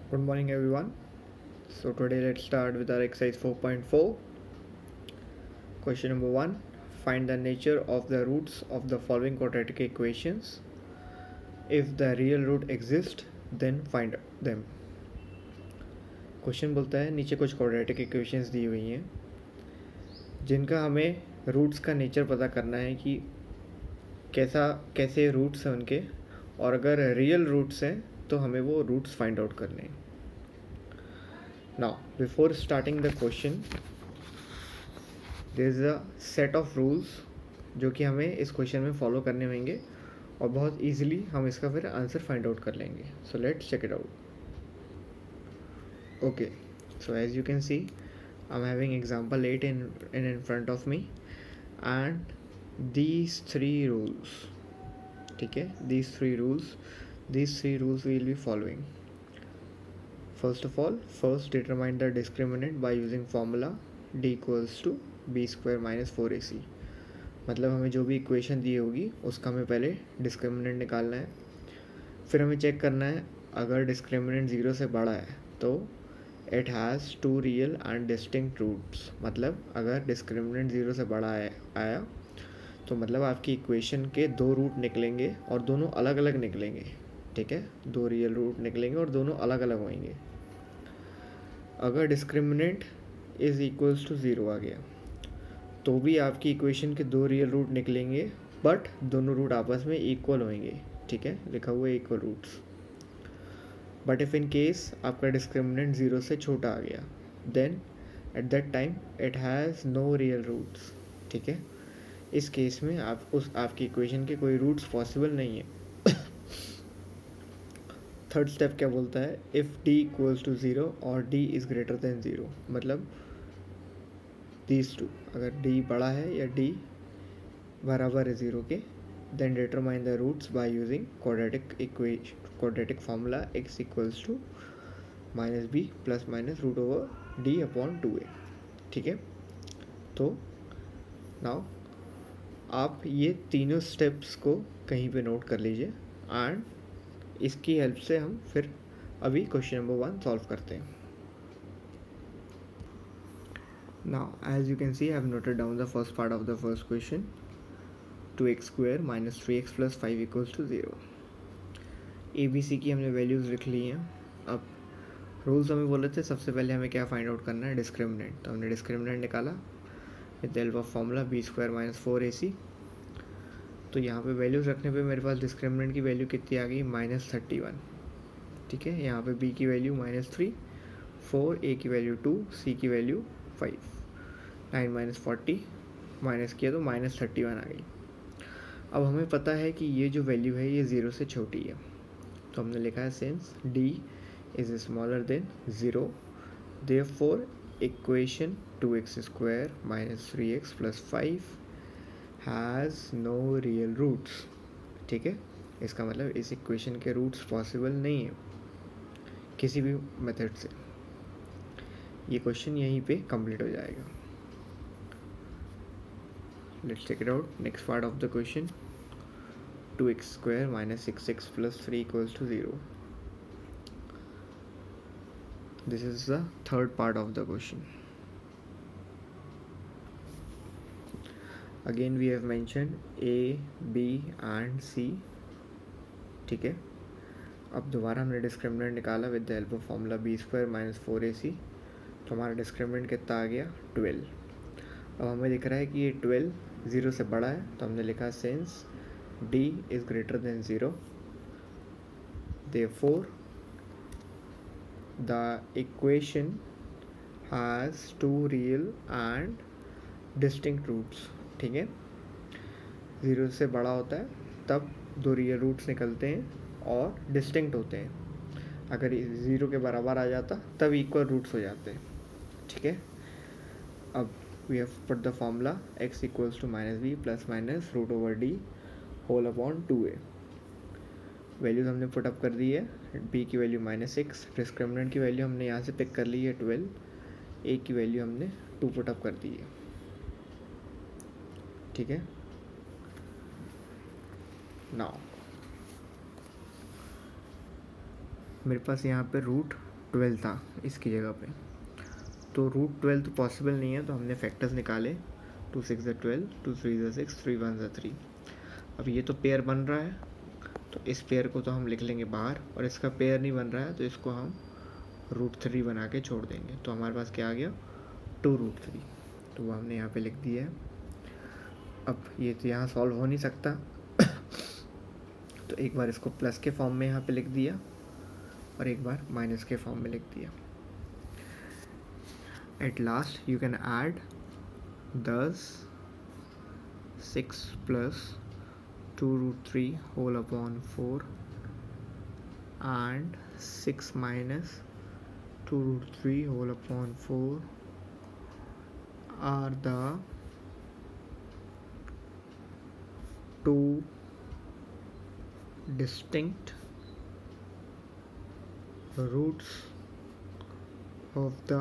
Good morning, everyone. So, today let's start with our exercise 4.4. Question number 1. Find the nature of the roots of the following quadratic equations. If the real root exists, then find them. Question बोलता है नीचे कुछ quadratic equations दी हुई हैं जिनका हमें roots का nature पता करना है कि कैसे रूट्स हैं उनके, और अगर रियल रूट्स हैं तो हमें वो रूट्स फाइंड आउट करने हैं. Now, before starting the question, there is a set of rules जो कि हमें इस क्वेश्चन में फॉलो करने होंगे और बहुत इजीली हम इसका फिर आंसर फाइंड आउट कर लेंगे. So let's check it out. Okay, so as you can see I am having example 8 in front of me and these three rules. ठीक है, these three rules we will be following. First of all, first determine the discriminant by using formula d equals to b square minus 4ac. मतलब हमें जो भी equation दी होगी उसका हमें पहले डिस्क्रिमिनेंट निकालना है, फिर हमें चेक करना है अगर डिस्क्रिमिनेंट 0 से बड़ा है तो it has two real and distinct roots. मतलब अगर डिस्क्रिमिनेंट 0 से बड़ा आया तो मतलब आपकी इक्वेशन के दो रूट निकलेंगे और दोनों अलग अलग निकलेंगे. ठीक है, दो रियल रूट निकलेंगे और दोनों अलग अलग होंगे. अगर डिस्क्रिमिनेंट इज़ इक्वल्स टू 0 आ गया तो भी आपकी इक्वेशन के दो रियल रूट निकलेंगे बट दोनों रूट आपस में इक्वल होंगे. ठीक है, लिखा हुआ है equal roots. But if in case आपका डिस्क्रिमिनेंट 0 से छोटा आ गया then at that time it has no real roots. ठीक है, इस केस में आपकी इक्वेशन के कोई रूट्स पॉसिबल नहीं है. थर्ड स्टेप क्या बोलता है, इफ़ d इक्वल्स टू 0 और d इज़ ग्रेटर देन 0. मतलब दीज टू, अगर d बड़ा है या d बराबर है 0 के, then determine the roots by using quadratic formula x equals to minus b plus minus root over d upon 2a. ठीक है, तो नाउ आप ये तीनों स्टेप्स को कहीं पे नोट कर लीजिए एंड इसकी हेल्प से हम फिर अभी क्वेश्चन नंबर 1 सॉल्व करते हैं. Now, as you can see, I have noted down the first part of the first question. 2x square minus 3x plus 5 equals to 0. ABC की हमने वैल्यूज़ लिख ली हैं. अब रूल्स हमें बोले थे सबसे पहले हमें क्या फाइंड आउट करना है, डिस्क्रिमिनेंट. तो हमने डिस्क्रिमिनेंट निकाला with the help of formula b square minus 4ac. तो यहाँ पे वैल्यूज़ रखने पे मेरे पास डिस्क्रिमिनेंट की वैल्यू कितनी आ गई, -31. ठीक है, यहाँ पे b की वैल्यू -3, 4, a की वैल्यू 2, c की वैल्यू 5. 9 माइनस 40 माइनस किया तो -31 आ गई. अब हमें पता है कि ये जो वैल्यू है ये 0 से छोटी है, तो हमने लिखा है since d is smaller than 0 therefore equation 2x square minus 3x plus 5 has no real roots. ठीक है, इसका मतलब इस इक्वेशन के रूट्स पॉसिबल नहीं है किसी भी मेथड से. ये क्वेश्चन यहीं पे कंप्लीट हो जाएगा. Let's check it out. Next part of the question, 2x square minus 6x plus 3 equals to 0. This is the third part of the question. Again we have mention a, b and c. ठीक है, अब दोबारा हमने discriminant निकाला with the help of formula b square minus 4ac. तो हमारा discriminant कितना आ गया, 12. अब हमें दिख रहा है कि ये 12 0 से बड़ा है, तो हमने लिखा since d is greater than 0 therefore the equation has two real and distinct roots. ठीक है, 0 से बड़ा होता है तब दो रियल रूट्स निकलते हैं और डिस्टिंक्ट होते हैं. अगर 0 के बराबर आ जाता तब इक्वल रूट्स हो जाते हैं. ठीक है, अब we have put the formula x equals to minus b plus minus root over d whole upon 2a. Values हमने पुटअप कर दी है. b की वैल्यू -6, डिस्क्रिमिनेंट की वैल्यू हमने यहाँ से पिक कर ली है 12, a की वैल्यू हमने 2 पुटअप कर दी है. ठीक है, नाउ मेरे पास यहाँ पे रूट 12 था इसकी जगह पे, तो रूट 12 तो पॉसिबल नहीं है, तो हमने फैक्टर्स निकाले 2 6 12, 2 3 6, 3 1 3। अब ये तो पेयर बन रहा है, तो इस पेयर को तो हम लिख लेंगे बाहर, और इसका पेयर नहीं बन रहा है तो इसको हम √3 बना के छोड़ देंगे। तो हमारे पास क्या आ गया 2√3, तो वो हमने यहाँ पे लिख दिया है। अब ये तो यहाँ सॉल्व हो नहीं सकता तो एक बार इसको प्लस के फॉर्म में यहाँ पे लिख दिया और एक बार माइनस के फॉर्म में लिख दिया। At last you can add 10 6 plus 2√3 whole upon 4 and 6 minus 2√3 whole upon 4 are the two distinct roots of the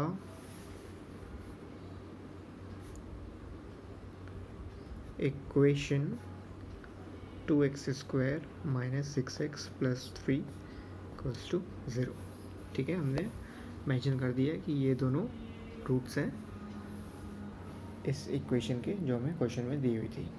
equation 2x square minus 6x plus 3 equals to 0। ठीक है, हमने मेंशन कर दिया कि ये दोनों रूट्स हैं इस इक्वेशन के जो हमें क्वेश्चन में दी हुई थी।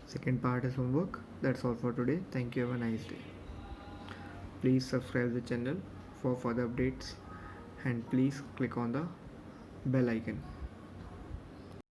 Second part is homework. That's all for today. Thank you. Have a nice day. Please subscribe the channel for further updates and please click on the bell icon.